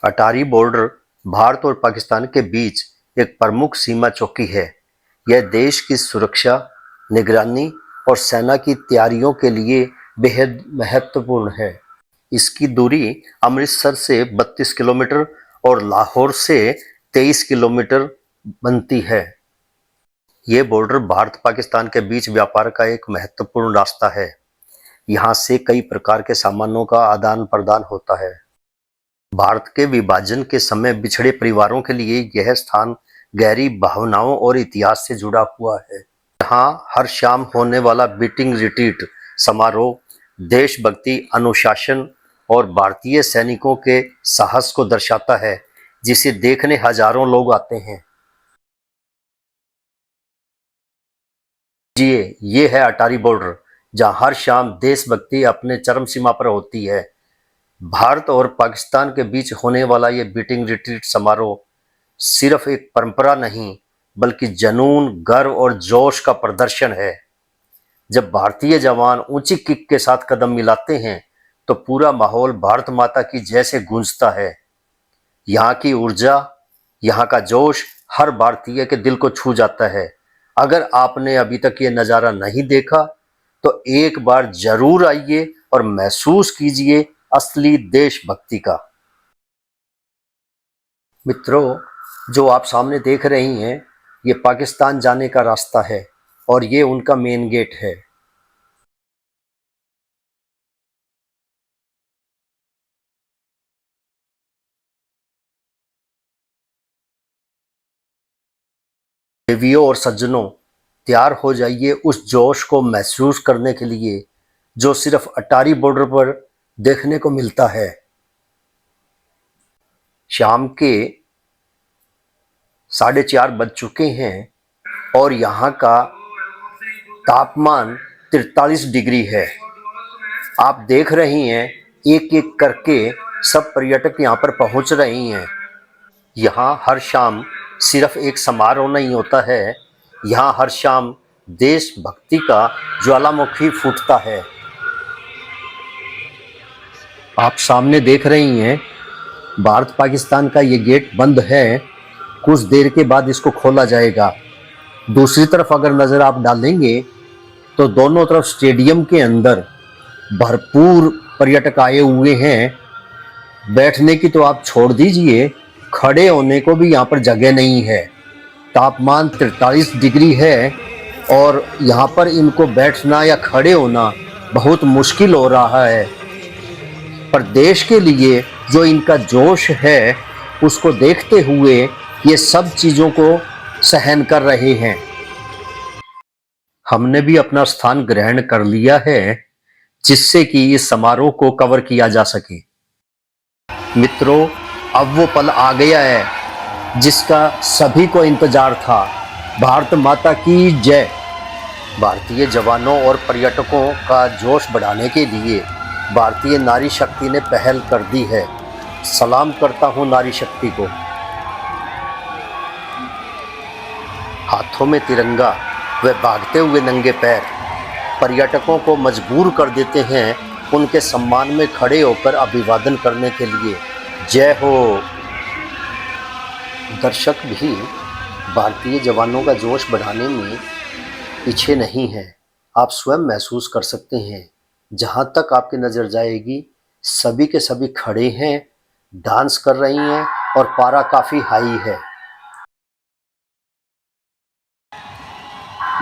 अटारी border Bharat और पाकिस्तान के बीच एक प्रमुख सीमा चौकी है। यह देश की सुरक्षा, निगरानी और सेना की तैयारियों के लिए बेहद महत्वपूर्ण है। इसकी दूरी अमृतसर से 32 किलोमीटर और लाहौर से 23 किलोमीटर बनती है। ये बॉर्डर भारत पाकिस्तान के बीच व्यापार का एक महत्वपूर्ण रास्ता है। यहाँ से कई प्रकार के सामानों का आदान प्रदान होता है। भारत के विभाजन के समय बिछड़े परिवारों के लिए यह स्थान गहरी भावनाओं और इतिहास से जुड़ा हुआ है। यहाँ हर शाम होने वाला बीटिंग रिट्रीट समारोह देशभक्ति, अनुशासन और भारतीय सैनिकों के साहस को दर्शाता है, जिसे देखने हजारों लोग आते हैं। जी, ये है अटारी बॉर्डर, जहाँ हर शाम देशभक्ति अपने चरम सीमा पर होती है। भारत और पाकिस्तान के बीच होने वाला ये बीटिंग रिट्रीट समारोह सिर्फ एक परंपरा नहीं, बल्कि जुनून, गर्व और जोश का प्रदर्शन है। जब भारतीय जवान ऊंची किक के साथ कदम मिलाते हैं, तो पूरा माहौल भारत माता की जय से गूंजता है। यहाँ की ऊर्जा, यहाँ का जोश हर भारतीय के दिल को छू जाता है। अगर आपने अभी तक ये नज़ारा नहीं देखा, तो एक बार जरूर आइए और महसूस कीजिए असली देशभक्ति का। मित्रों, जो आप सामने देख रही हैं, ये पाकिस्तान जाने का रास्ता है और ये उनका मेन गेट है। देवियों और सज्जनों, तैयार हो जाइए उस जोश को महसूस करने के लिए जो सिर्फ अटारी बॉर्डर पर देखने को मिलता है। शाम के 4:30 बज चुके हैं और यहाँ का तापमान 43 डिग्री है। आप देख रही हैं, एक एक करके सब पर्यटक यहाँ पर पहुँच रहे हैं। यहाँ हर शाम सिर्फ एक समारोह नहीं होता है, यहाँ हर शाम देशभक्ति का ज्वालामुखी फूटता है। आप सामने देख रही हैं, भारत पाकिस्तान का ये गेट बंद है। कुछ देर के बाद इसको खोला जाएगा। दूसरी तरफ अगर नज़र आप डालेंगे, तो दोनों तरफ स्टेडियम के अंदर भरपूर पर्यटक आए हुए हैं। बैठने की तो आप छोड़ दीजिए, खड़े होने को भी यहाँ पर जगह नहीं है। तापमान 43 डिग्री है और यहाँ पर इनको बैठना या खड़े होना बहुत मुश्किल हो रहा है। पर देश के लिए जो इनका जोश है, उसको देखते हुए ये सब चीज़ों को सहन कर रहे हैं। हमने भी अपना स्थान ग्रहण कर लिया है, जिससे कि इस समारोह को कवर किया जा सके। मित्रों, अब वो पल आ गया है जिसका सभी को इंतजार था। भारत माता की जय। भारतीय जवानों और पर्यटकों का जोश बढ़ाने के लिए भारतीय नारी शक्ति ने पहल कर दी है। सलाम करता हूं नारी शक्ति को। हाथों में तिरंगा व भागते हुए नंगे पैर पर्यटकों को मजबूर कर देते हैं उनके सम्मान में खड़े होकर अभिवादन करने के लिए। जय हो। दर्शक भी भारतीय जवानों का जोश बढ़ाने में पीछे नहीं है। आप स्वयं महसूस कर सकते हैं। जहाँ तक आपकी नज़र जाएगी, सभी के सभी खड़े हैं, डांस कर रही हैं और पारा काफ़ी हाई है।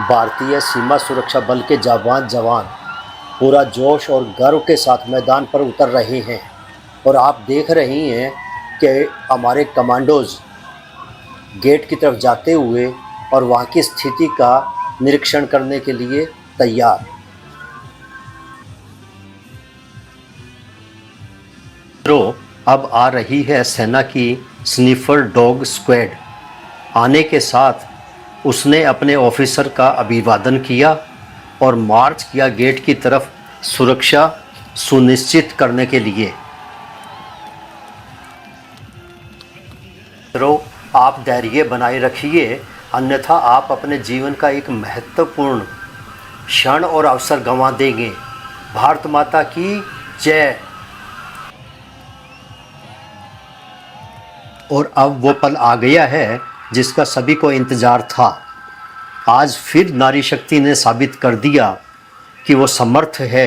भारतीय सीमा सुरक्षा बल के जवान पूरा जोश और गर्व के साथ मैदान पर उतर रहे हैं और आप देख रही हैं कि हमारे कमांडोज गेट की तरफ जाते हुए और वहाँ की स्थिति का निरीक्षण करने के लिए तैयार। अब आ रही है सेना की स्नीफर डॉग स्क्वाड। आने के साथ उसने अपने ऑफिसर का अभिवादन किया और मार्च किया गेट की तरफ सुरक्षा सुनिश्चित करने के लिए। तो आप धैर्य बनाए रखिए, अन्यथा आप अपने जीवन का एक महत्वपूर्ण क्षण और अवसर गंवा देंगे। भारत माता की जय। और अब वो पल आ गया है जिसका सभी को इंतजार था। आज फिर नारी शक्ति ने साबित कर दिया कि वो समर्थ है।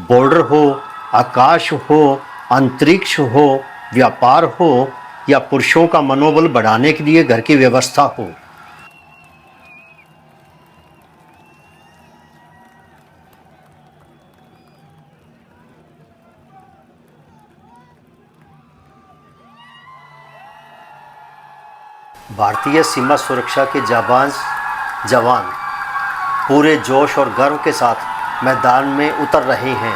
बॉर्डर हो, आकाश हो, अंतरिक्ष हो, व्यापार हो या पुरुषों का मनोबल बढ़ाने के लिए घर की व्यवस्था हो। भारतीय सीमा सुरक्षा के जाबाज जवान पूरे जोश और गर्व के साथ मैदान में उतर रहे हैं।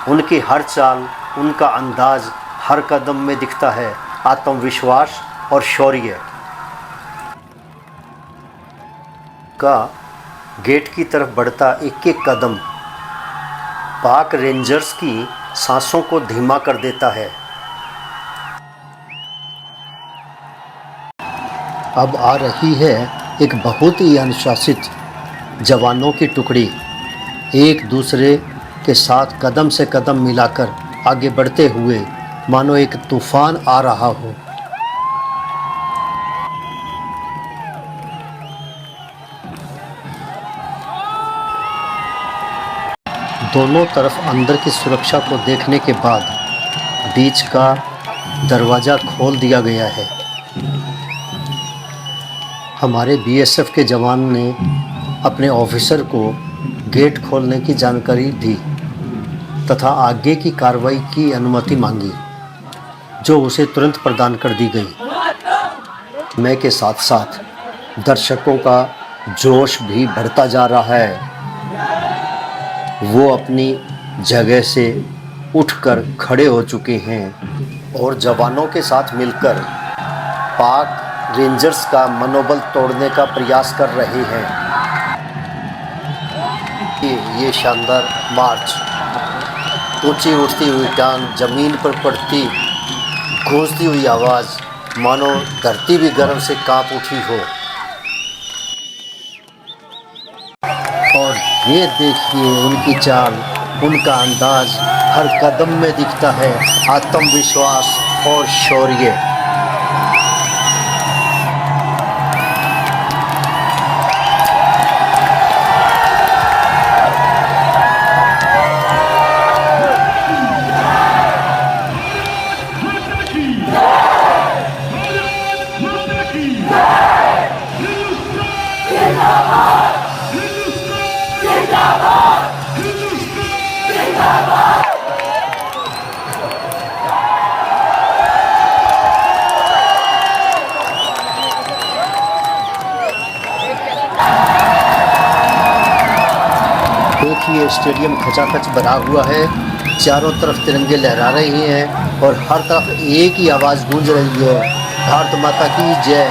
उनकी हर चाल, उनका अंदाज हर कदम में दिखता है आत्मविश्वास और शौर्य का। गेट की तरफ बढ़ता एक एक कदम पाक रेंजर्स की सांसों को धीमा कर देता है। अब आ रही है एक बहुत ही अनुशासित जवानों की टुकड़ी, एक दूसरे के साथ कदम से कदम मिलाकर आगे बढ़ते हुए मानो एक तूफान आ रहा हो। दोनों तरफ अंदर की सुरक्षा को देखने के बाद बीच का दरवाज़ा खोल दिया गया है। हमारे बीएसएफ के जवान ने अपने ऑफिसर को गेट खोलने की जानकारी दी तथा आगे की कार्रवाई की अनुमति मांगी, जो उसे तुरंत प्रदान कर दी गई। मैं के साथ साथ दर्शकों का जोश भी बढ़ता जा रहा है। वो अपनी जगह से उठकर खड़े हो चुके हैं और जवानों के साथ मिलकर पाक रेंजर्स का मनोबल तोड़ने का प्रयास कर रहे हैं। ये शानदार मार्च, ऊंची उठती हुई टांग, जमीन पर पड़ती गूंजती हुई आवाज़, मानो धरती भी गर्व से कांप उठी हो। और ये देखिए उनकी चाल, उनका अंदाज हर कदम में दिखता है आत्मविश्वास और शौर्य। देखिए स्टेडियम खचाखच भरा हुआ है, चारों तरफ तिरंगे लहरा रहे हैं और हर तरफ एक ही आवाज़ गूंज रही है, भारत माता की जय।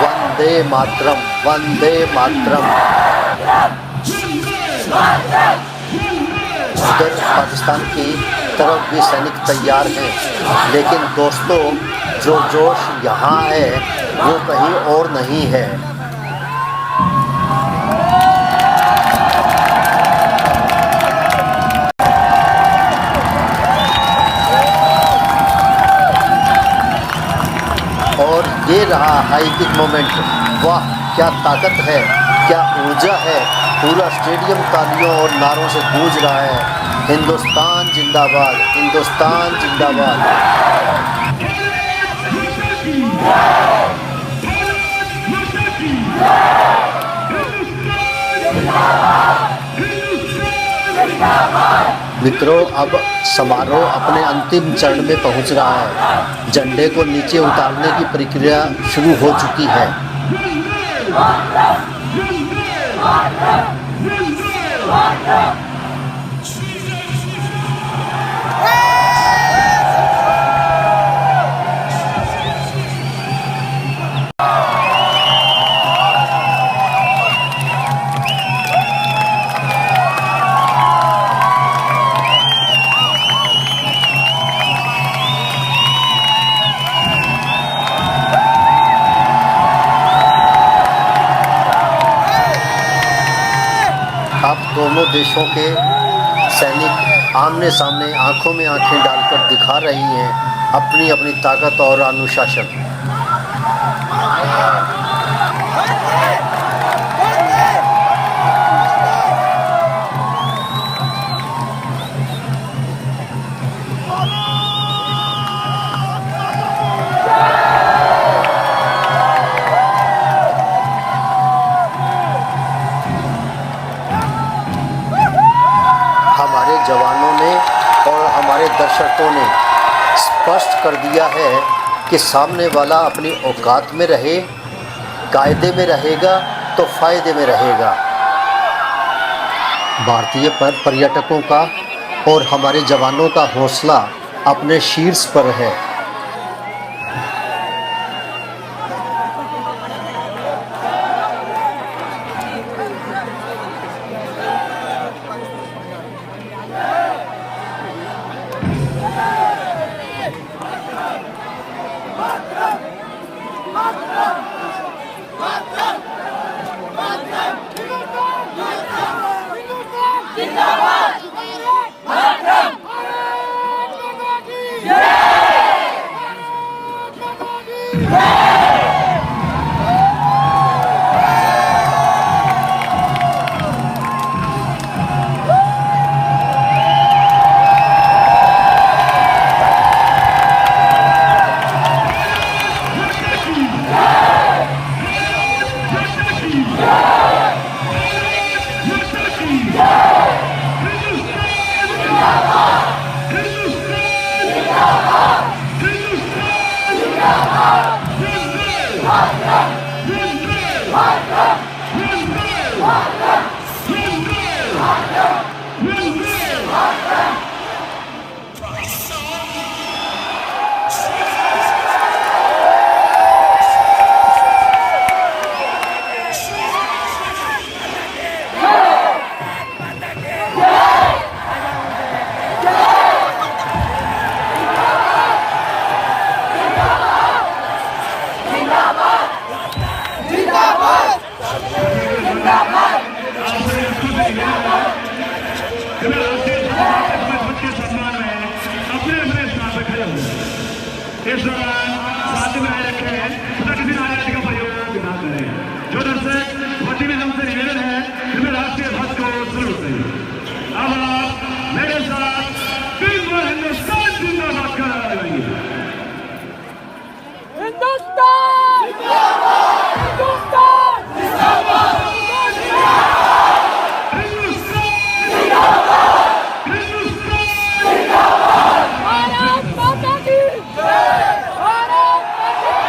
वंदे मातरम, वंदे मातरम। उधर पाकिस्तान की तरफ भी सैनिक तैयार हैं, लेकिन दोस्तों जो जोश यहाँ है वो कहीं और नहीं है। और ये रहा हाई किक मोमेंट। वाह क्या ताकत है, क्या ऊर्जा है। पूरा स्टेडियम तालियों और नारों से गूंज रहा है, हिंदुस्तान जिंदाबाद, हिंदुस्तान जिंदाबाद। मित्रों, अब समारोह अपने अंतिम चरण में पहुंच रहा है। झंडे को नीचे उतारने की प्रक्रिया शुरू हो चुकी है। अब दोनों देशों के सैनिक आमने सामने आंखों में आंखें डालकर दिखा रही हैं अपनी अपनी ताकत और अनुशासन। हमारे जवानों ने और हमारे दर्शकों ने स्पष्ट कर दिया है कि सामने वाला अपनी औकात में रहे, कायदे में रहेगा तो फ़ायदे में रहेगा। भारतीय पर्यटकों का और हमारे जवानों का हौसला अपने शीर्ष पर है। इस दौरान साथ में रखे तथा किसी नारे का प्रयोग न करें। जो दर्शक भट्टी में हमसे निवेदन है कि राष्ट्रीय ध्वज को सलूट करें। अब आप मेरे साथ हिंदुस्तान जिंदाबाद कराएंगे। हिंदुस्तान जिंदाबाद, हिंदुस्तान जिंदाबाद, हिंदुस्तान जिंदाबाद, हिंदुस्तान जिंदाबाद। भारत माता की जय, भारत माता की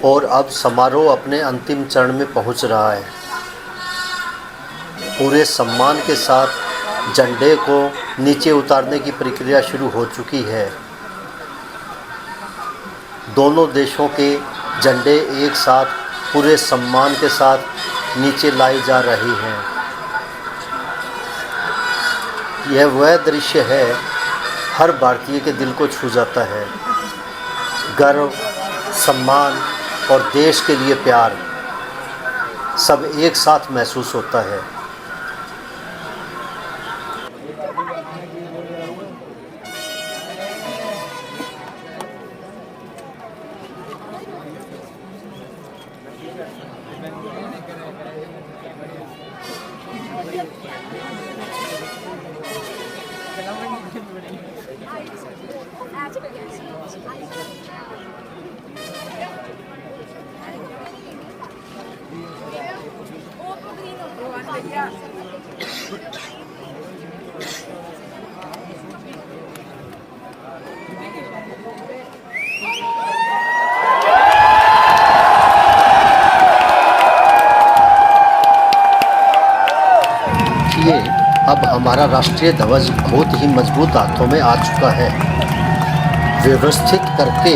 और अब समारोह अपने अंतिम चरण में पहुंच रहा है। पूरे सम्मान के साथ झंडे को नीचे उतारने की प्रक्रिया शुरू हो चुकी है। दोनों देशों के झंडे एक साथ पूरे सम्मान के साथ नीचे लाए जा रहे हैं। यह वह दृश्य है हर भारतीय के दिल को छू जाता है। गर्व, सम्मान और देश के लिए प्यार सब एक साथ महसूस होता है। अब हमारा राष्ट्रीय ध्वज बहुत ही मजबूत हाथों में आ चुका है। व्यवस्थित करके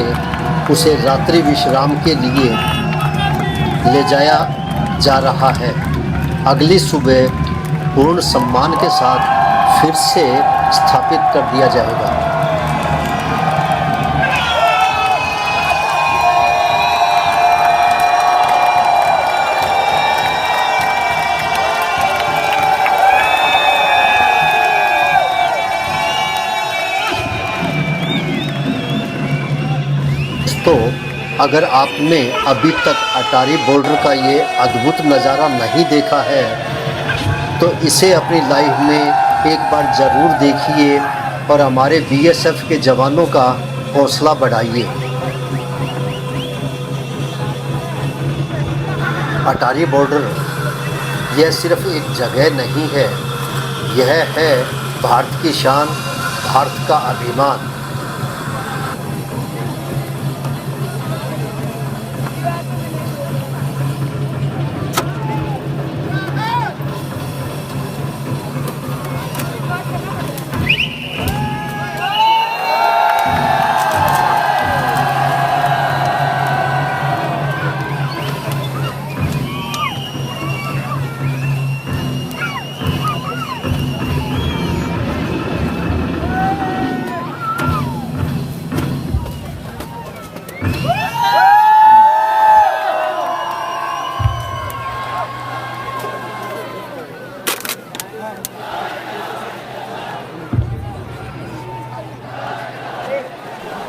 उसे रात्रि विश्राम के लिए ले जाया जा रहा है। अगली सुबह पूर्ण सम्मान के साथ फिर से स्थापित कर दिया जाएगा। तो अगर आपने अभी तक अटारी बॉर्डर का ये अद्भुत नज़ारा नहीं देखा है तो इसे अपनी लाइफ में एक बार ज़रूर देखिए और हमारे बीएसएफ के जवानों का हौसला बढ़ाइए। अटारी बॉर्डर यह सिर्फ एक जगह नहीं है, यह है भारत की शान, भारत का अभिमान।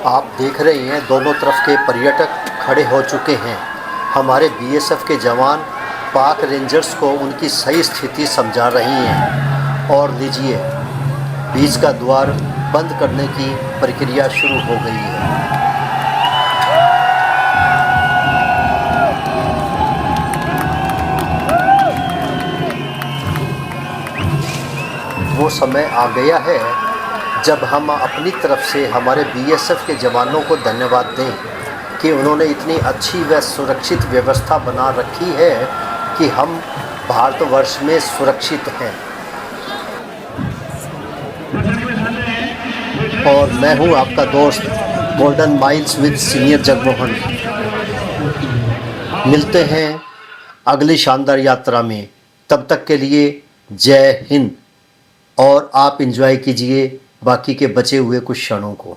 आप देख रहे हैं दोनों तरफ के पर्यटक खड़े हो चुके हैं। हमारे बीएसएफ के जवान पाक रेंजर्स को उनकी सही स्थिति समझा रही हैं। और लीजिए, बीच का द्वार बंद करने की प्रक्रिया शुरू हो गई है। वो समय आ गया है जब हम अपनी तरफ से हमारे बीएसएफ के जवानों को धन्यवाद दें कि उन्होंने इतनी अच्छी व सुरक्षित व्यवस्था बना रखी है कि हम भारतवर्ष में सुरक्षित हैं। और मैं हूं आपका दोस्त golden miles with senior Jagmohan. मिलते हैं अगली शानदार यात्रा में। तब तक के लिए जय हिंद। और आप एंजॉय कीजिए बाकी के बचे हुए कुछ क्षणों को।